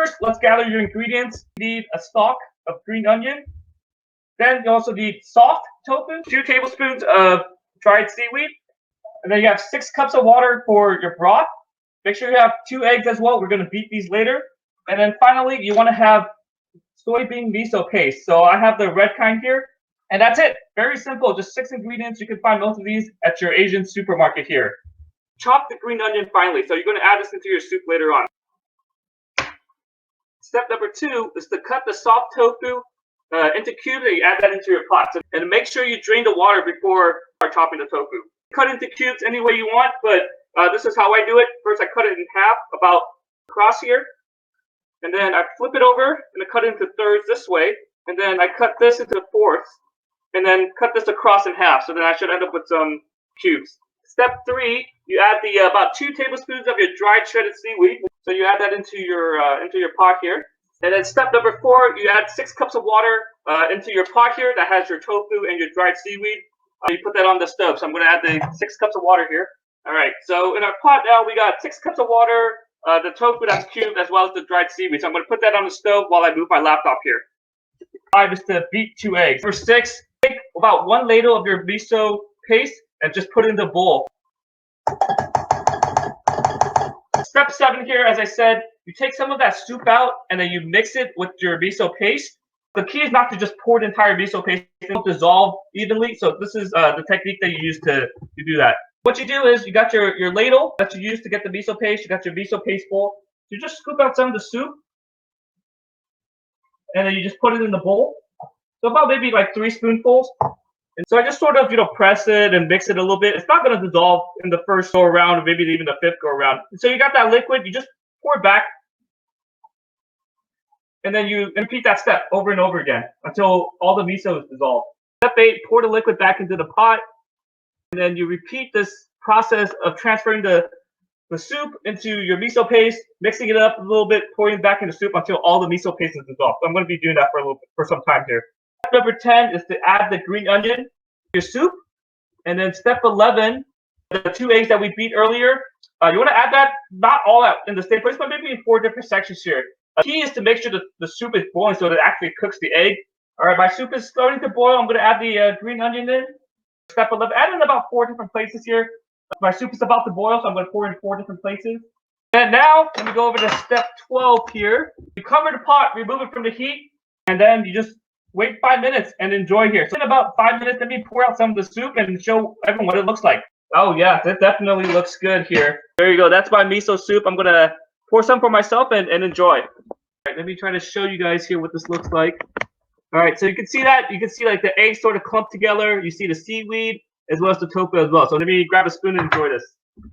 first, let's gather your ingredients. You need a stalk of green onion. Then you also need soft tofu, 2 tablespoons of dried seaweed, and then you have 6 cups of water for your broth. Make sure you have 2 eggs as well. We're going to beat these later. And then finally, you want to have soybean miso paste. So I have the red kind here. And that's it. Very simple. Just 6 ingredients. You can find most of these at your Asian supermarket here. Chop the green onion finely. So you're going to add this into your soup later on. Step number 2 is to cut the soft tofu into cubes, and you add that into your pot. And make sure you drain the water before chopping the tofu. Cut into cubes any way you want, but this is how I do it. First, I cut it in half, about across here. And then I flip it over, and I cut it into thirds this way. And then I cut this into fourths, and then cut this across in half. So then I should end up with some cubes. Step 3, you add the about 2 tablespoons of your dried shredded seaweed. So you add that into your pot here. And then step number 4, you add 6 cups of water into your pot here that has your tofu and your dried seaweed. You put that on the stove. So I'm going to add the 6 cups of water here. All right. So in our pot now, we got 6 cups of water, the tofu that's cubed, as well as the dried seaweed. So I'm going to put that on the stove while I move my laptop here. 5 is to beat 2 eggs. Number 6, take about 1 ladle of your miso paste and just put it in the bowl. Step 7 here, as I said, you take some of that soup out and then you mix it with your miso paste. The key is not to just pour the entire miso paste. It will dissolve evenly. So this is the technique that you use to do that. What you do is you got your ladle that you use to get the miso paste. You got your miso paste bowl. You just scoop out some of the soup and then you just put it in the bowl. So about maybe like 3 spoonfuls. And so I just sort of, press it and mix it a little bit. It's not going to dissolve in the first go around or maybe even the 5th go around. And so you got that liquid, you just pour it back. And then you repeat that step over and over again until all the miso is dissolved. Step 8, pour the liquid back into the pot. And then you repeat this process of transferring the soup into your miso paste, mixing it up a little bit, pouring it back into soup until all the miso paste is dissolved. So I'm going to be doing that for some time here. Step number 10 is to add the green onion to your soup. And then step 11, the 2 eggs that we beat earlier, you want to add that not all out in the same place, but maybe in 4 different sections here. The key is to make sure the soup is boiling so that it actually cooks the egg. All right, my soup is starting to boil. I'm going to add the green onion in. Step 11, add in about 4 different places here. My soup is about to boil, so I'm going to pour in 4 different places. And now, let me go over to step 12 here. You cover the pot, remove it from the heat, and then you just wait 5 minutes and enjoy here. So in about 5 minutes, let me pour out some of the soup and show everyone what it looks like. Oh yeah, that definitely looks good here. There you go. That's my miso soup. I'm going to pour some for myself and enjoy. All right, let me try to show you guys here what this looks like. All right, so you can see that. You can see like the eggs sort of clump together. You see the seaweed as well as the tofu as well. So let me grab a spoon and enjoy this.